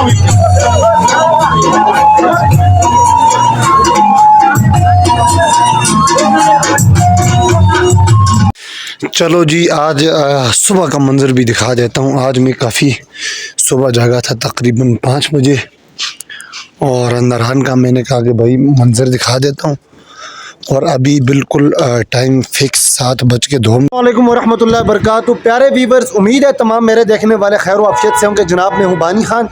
चलो जी, आज सुबह का मंज़र भी दिखा देता हूँ। आज मैं काफ़ी सुबह जागा था, तकरीबन 5 बजे, और नरहन का मैंने कहा कि भाई मंज़र दिखा देता हूँ। और अभी बिल्कुल टाइम फिक्स 7:02। अस्सलामुअलैकुम वरहमतुल्लाहि वबरकातुहू। प्यारे व्यूवर्स, उम्मीद है तमाम मेरे देखने वाले खैर आफियत से होंगे। जनाब, मैं हूँ बानी खान।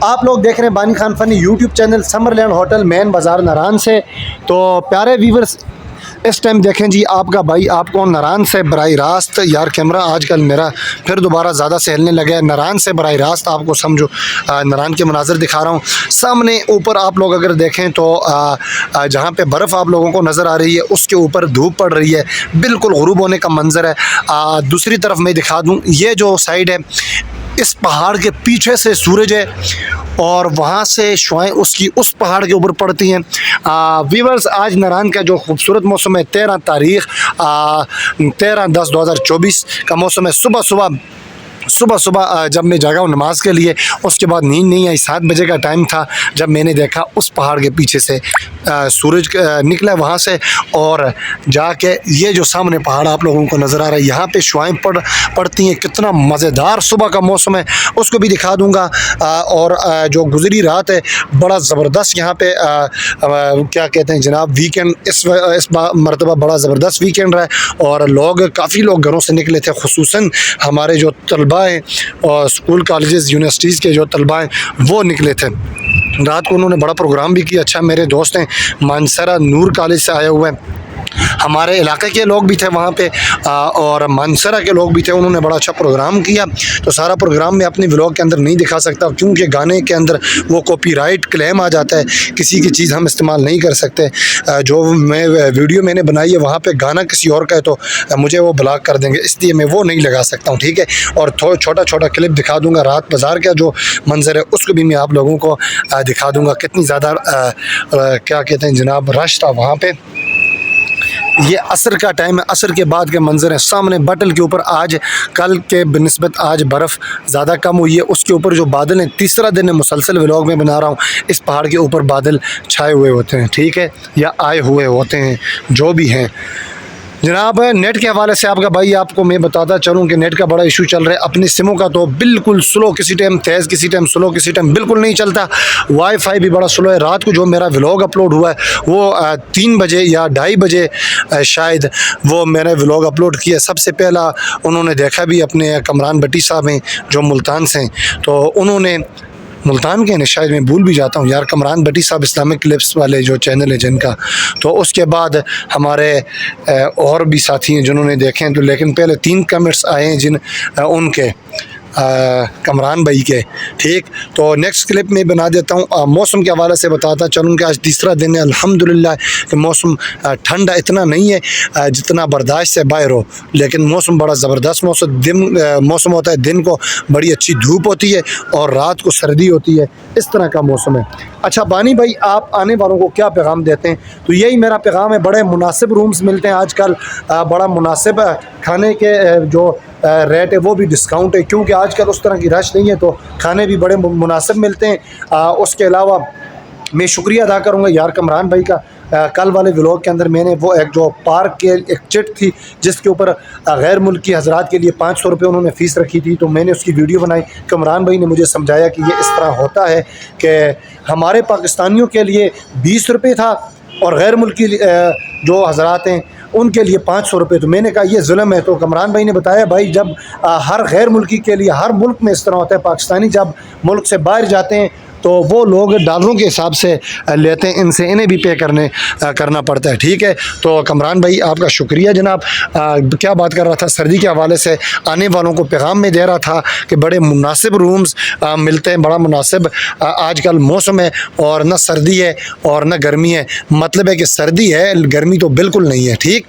आप लोग देख रहे हैं Bani Khan funny YouTube channel, Summerland hotel, main बाज़ार, नारान से। तो प्यारे व्यूवर्स, इस टाइम देखें जी, आपका भाई आपको नारान से बराह रास्त, यार कैमरा आजकल मेरा फिर दोबारा ज़्यादा से हिलने लगा है, नारान से बराह रास्त आपको समझो नारान के मनाज़र दिखा रहा हूँ। सामने ऊपर आप लोग अगर देखें तो जहाँ पे बर्फ़ आप लोगों को नज़र आ रही है, उसके ऊपर धूप पड़ रही है, बिल्कुल गुरूब होने का मंज़र है। दूसरी तरफ मैं दिखा दूँ, ये जो साइड है, इस पहाड़ के पीछे से सूरज है और वहाँ से शुआएं उसकी उस पहाड़ के ऊपर पड़ती हैं। व्यूअर्स, आज नारान का जो खूबसूरत मौसम है, 13 तारीख़ 13/10/2024 का मौसम है। सुबह सुबह जब मैं जागा हूँ नमाज के लिए, उसके बाद नींद नहीं आई। 7 बजे का टाइम था जब मैंने देखा उस पहाड़ के पीछे से सूरज निकला वहाँ से, और जाके ये जो सामने पहाड़ आप लोगों को नज़र आ रहा है, यहाँ पे शुआएं पड़ती हैं। कितना मज़ेदार सुबह का मौसम है, उसको भी दिखा दूँगा। और जो गुज़री रात है, बड़ा ज़बरदस्त यहाँ पे क्या कहते हैं जनाब, वीकेंड इस मरतबा बड़ा ज़बरदस्त वीकेंड रहा, और काफ़ी लोग घरों से निकले थे, खुसूसन हमारे जो तलबा हैं और स्कूल कॉलेजेस यूनिवर्सिटीज़ के जो तलबा हैं वो निकले थे। रात को उन्होंने बड़ा प्रोग्राम भी किया। अच्छा, मेरे दोस्त हैं मानसरा नूर कॉलेज से आए हुए हैं, हमारे इलाके के लोग भी थे वहाँ पे, और मानसरा के लोग भी थे। उन्होंने बड़ा अच्छा प्रोग्राम किया। तो सारा प्रोग्राम मैं अपनी व्लॉग के अंदर नहीं दिखा सकता, क्योंकि गाने के अंदर वो कॉपीराइट क्लेम आ जाता है, किसी की चीज़ हम इस्तेमाल नहीं कर सकते। जो मैं वीडियो मैंने बनाई है वहाँ पे गाना किसी और का है तो मुझे वो ब्लॉक कर देंगे, इसलिए मैं वो नहीं लगा सकता हूँ, ठीक है। और छोटा छोटा क्लिप दिखा दूँगा रात बाज़ार का जो मंज़र है, उसको भी मैं आप लोगों को दिखा दूँगा। कितनी ज़्यादा क्या कहते हैं जनाब, रश था वहाँ पर। ये असर का टाइम है, असर के बाद के मंज़र है। सामने बटल के ऊपर आज कल के बनिस्बत आज बर्फ़ ज़्यादा कम हुई है। उसके ऊपर जो बादल हैं, तीसरा दिन है मुसलसल व्लॉग में बना रहा हूँ, इस पहाड़ के ऊपर बादल छाए हुए होते हैं, ठीक है, या आए हुए होते हैं, जो भी हैं जनाब। नेट के हवाले से आपका भाई आपको मैं बताता चलूँ कि नेट का बड़ा इशू चल रहा है। अपनी सिमों का तो बिल्कुल स्लो, किसी टाइम तेज़, किसी टाइम स्लो, किसी टाइम बिल्कुल नहीं चलता। वाईफाई भी बड़ा स्लो है। रात को जो मेरा व्लॉग अपलोड हुआ है वो 3 बजे या 2:30 बजे शायद वो मैंने व्लॉग अपलोड किया। सबसे पहला उन्होंने देखा भी अपने कमरान भट्टी साहब हैं जो मुल्तान से हैं, तो उन्होंने मुल्तान के हैं शायद, मैं भूल भी जाता हूँ यार, कमरान भट्टी साहब इस्लामिक क्लिप्स वाले जो चैनल है जिनका। तो उसके बाद हमारे और भी साथी हैं जिन्होंने देखे हैं। तो लेकिन पहले 3 कमेंट्स आए हैं जिन उनके कमरान भाई के, ठीक। तो नेक्स्ट क्लिप में बना देता हूँ। मौसम के हवाले से बताता चलूँ कि आज तीसरा दिन है, अल्हम्दुलिल्लाह कि मौसम ठंडा इतना नहीं है जितना बर्दाश्त से बाहर हो, लेकिन मौसम बड़ा ज़बरदस्त मौसम होता है। दिन को बड़ी अच्छी धूप होती है और रात को सर्दी होती है, इस तरह का मौसम है। अच्छा बानी भाई, आप आने वालों को क्या पैगाम देते हैं? तो यही मेरा पैगाम है, बड़े मुनासिब रूम्स मिलते हैं आजकल, बड़ा मुनासिब खाने के जो रेट है वो भी डिस्काउंट है, क्योंकि आजकल उस तरह की रश नहीं है, तो खाने भी बड़े मुनासिब मिलते हैं। उसके अलावा मैं शुक्रिया अदा करूँगा यार कमरान भाई का। कल वाले व्लॉग के अंदर मैंने वो एक जो पार्क के एक चिट थी जिसके ऊपर गैर मुल्की हजरात के लिए 500 रुपये उन्होंने फ़ीस रखी थी, तो मैंने उसकी वीडियो बनाई। कमरान भाई ने मुझे समझाया कि ये इस तरह होता है कि हमारे पाकिस्तानियों के लिए 20 रुपये था और गैर मुल्की जो हजरात हैं उनके लिए 500 रुपये। तो मैंने कहा ये जुल्म है। तो कमरान भाई ने बताया भाई जब हर गैर मुल्की के लिए, हर मुल्क में इस तरह होता है, पाकिस्तानी जब मुल्क से बाहर जाते हैं तो वो लोग डॉलरों के हिसाब से लेते हैं, इन्हें भी पे करना पड़ता है, ठीक है। तो कमरान भाई आपका शुक्रिया जनाब। क्या बात कर रहा था, सर्दी के हवाले से आने वालों को पैगाम में दे रहा था कि बड़े मुनासिब रूम्स मिलते हैं, बड़ा मुनासिब आजकल मौसम है, और न सर्दी है और न गर्मी है। मतलब है कि सर्दी है, गर्मी तो बिल्कुल नहीं है, ठीक।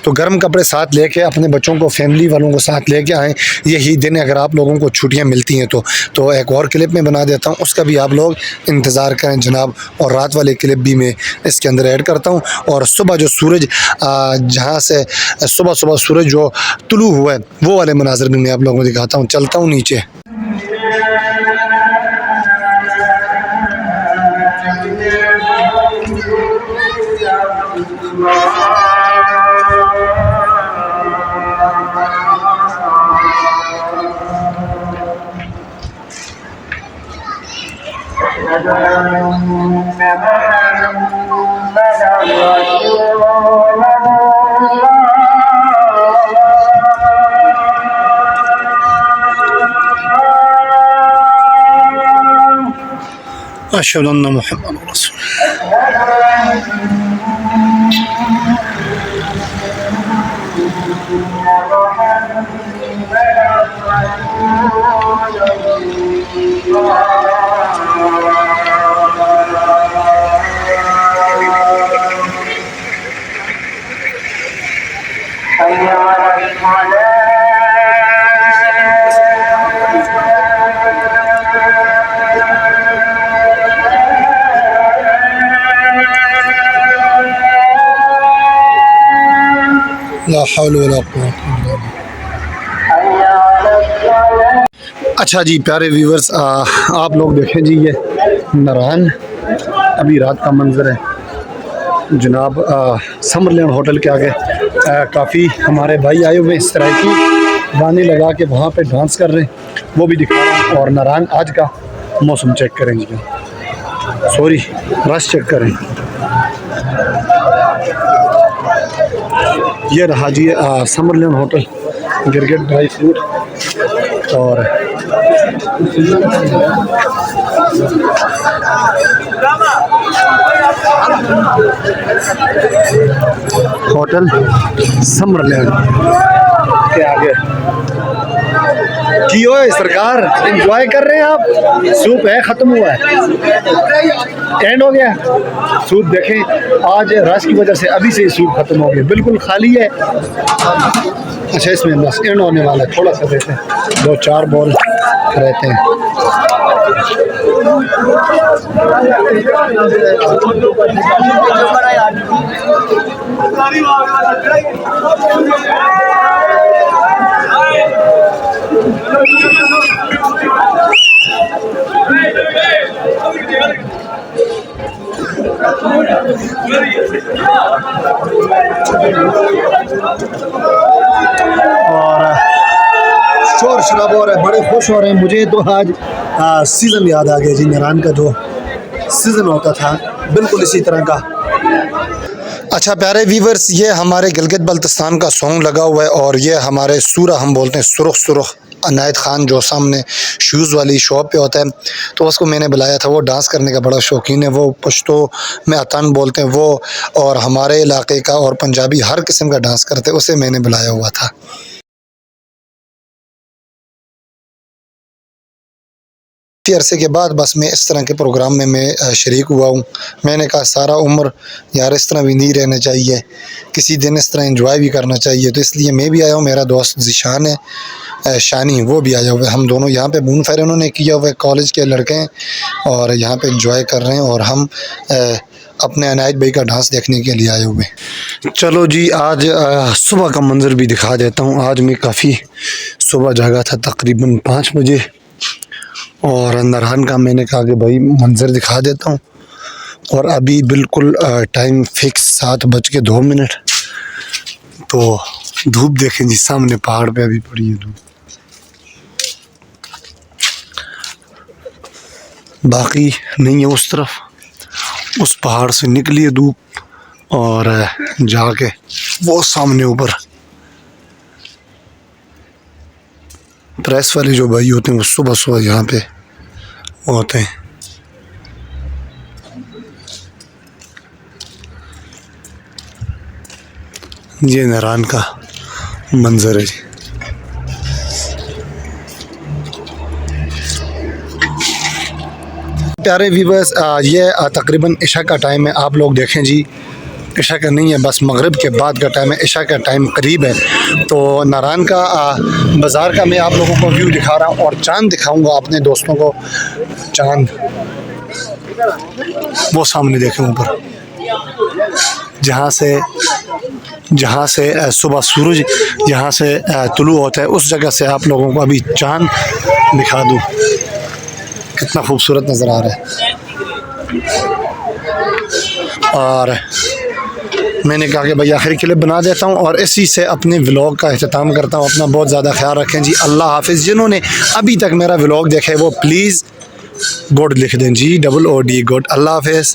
तो गर्म कपड़े साथ लेके अपने बच्चों को, फैमिली वालों को साथ लेके आएँ। यही दिन अगर आप लोगों को छुट्टियां मिलती हैं तो एक और क्लिप में बना देता हूं, उसका भी आप लोग इंतज़ार करें जनाब। और रात वाले क्लिप भी मैं इसके अंदर ऐड करता हूं। और सुबह जो सूरज जहां से सुबह सूरज जो तुलू हुआ है वो वाले मनाज़र भी मैं आप लोगों को दिखाता हूँ। चलता हूँ नीचे। अशहदु अन्ना मुहम्मद रसूल। ला हौल वला कुव्वता इल्ला बिल्लाह। अच्छा जी प्यारे व्यूवर्स, आप लोग देखें जी, ये नारायण अभी रात का मंजर है जनाब। समरलैंड होटल के आगे काफ़ी हमारे भाई आए हुए इस तरह की गाने लगा के वहाँ पे डांस कर रहे हैं, वो भी दिखा रहे हैं। और नारायण आज का मौसम चेक करें जी, सॉरी रश चेक करें। ये रहा जी समरलैंड होटल गिरगिट ड्राई फ्रूट। और होटल समरलैंड के आगे की हो सरकार, एंजॉय कर रहे हैं आप? सूप है, ख़त्म हुआ है, एंड हो गया सूप। देखें आज रश की वजह से अभी से ही सूप ख़त्म हो गया, बिल्कुल खाली है। अच्छा इसमें बस एंड होने वाला है, थोड़ा सा देते हैं, 2-4 बॉल रहते हैं। और शोर शराबा हो रहा है, बड़े खुश हो रहे हैं। मुझे तो आज सीज़न याद आ गया जी, नारायण का जो सीज़न होता था बिल्कुल इसी तरह का। अच्छा प्यारे व्यूवर्स, ये हमारे गिलगित बल्तिस्तान का सॉन्ग लगा हुआ है और ये हमारे सूरा हम बोलते हैं, सुरख सुरख अनायत ख़ान जो सामने शूज़ वाली शॉप पे होता है, तो उसको मैंने बुलाया था। वो डांस करने का बड़ा शौकीन है, वो पश्तो में अतान बोलते हैं वो, और हमारे इलाके का और पंजाबी हर किस्म का डांस करते हैं, उसे मैंने बुलाया हुआ था। अरसे के बाद बस मैं इस तरह के प्रोग्राम में मैं शरीक हुआ हूँ। मैंने कहा सारा उम्र यार इस तरह भी नहीं रहना चाहिए, किसी दिन इस तरह एंजॉय भी करना चाहिए, तो इसलिए मैं भी आया हूँ। मेरा दोस्त ज़ीशान है, शानी, वो भी आया हुआ है। हम दोनों यहाँ पे बून फायर उन्होंने किया हुआ है, कॉलेज के लड़के हैं और यहाँ पे एंजॉय कर रहे हैं, और हम अपने अनायत भाई का डांस देखने के लिए आए हुए हैं। चलो जी आज सुबह का मंजर भी दिखा देता हूँ। आज मैं काफ़ी सुबह जागा था, तकरीबन 5 बजे, और नारायण का मैंने कहा कि भाई मंजर दिखा देता हूँ। और अभी बिल्कुल टाइम फिक्स 7:02। तो धूप देखें जी, सामने पहाड़ पे अभी पड़ी है धूप, बाकी नहीं है उस तरफ। उस पहाड़ से निकली है धूप और जाके वो सामने ऊपर प्रेस वाले जो भाई होते हैं वो सुबह सुबह यहाँ पे होते हैं। ये नारायण का मंजर है जी। प्यारे व्यूवर्स, ये तकरीबन इशा का टाइम है। आप लोग देखें जी, इशा का नहीं है, बस मगरिब के बाद का टाइम है, इशा का टाइम करीब है। तो नारायण का बाज़ार का मैं आप लोगों को व्यू दिखा रहा हूँ और चांद दिखाऊंगा अपने दोस्तों को। चांद वो सामने देखें ऊपर, जहाँ से सुबह सूरज जहाँ से तुलू होता है, उस जगह से आप लोगों को अभी चांद दिखा दूँ, कितना खूबसूरत नज़र आ रहा है। और मैंने कहा कि भाई आखिरी क्लिप बना देता हूँ और इसी से अपने व्लॉग का अख्ताम करता हूँ। अपना बहुत ज़्यादा ख्याल रखें जी। अल्लाह हाफिज़। जिन्होंने अभी तक मेरा व्लॉग देखा है वो प्लीज़ गुड लिख दें, GOOD। अल्लाह हाफिज़।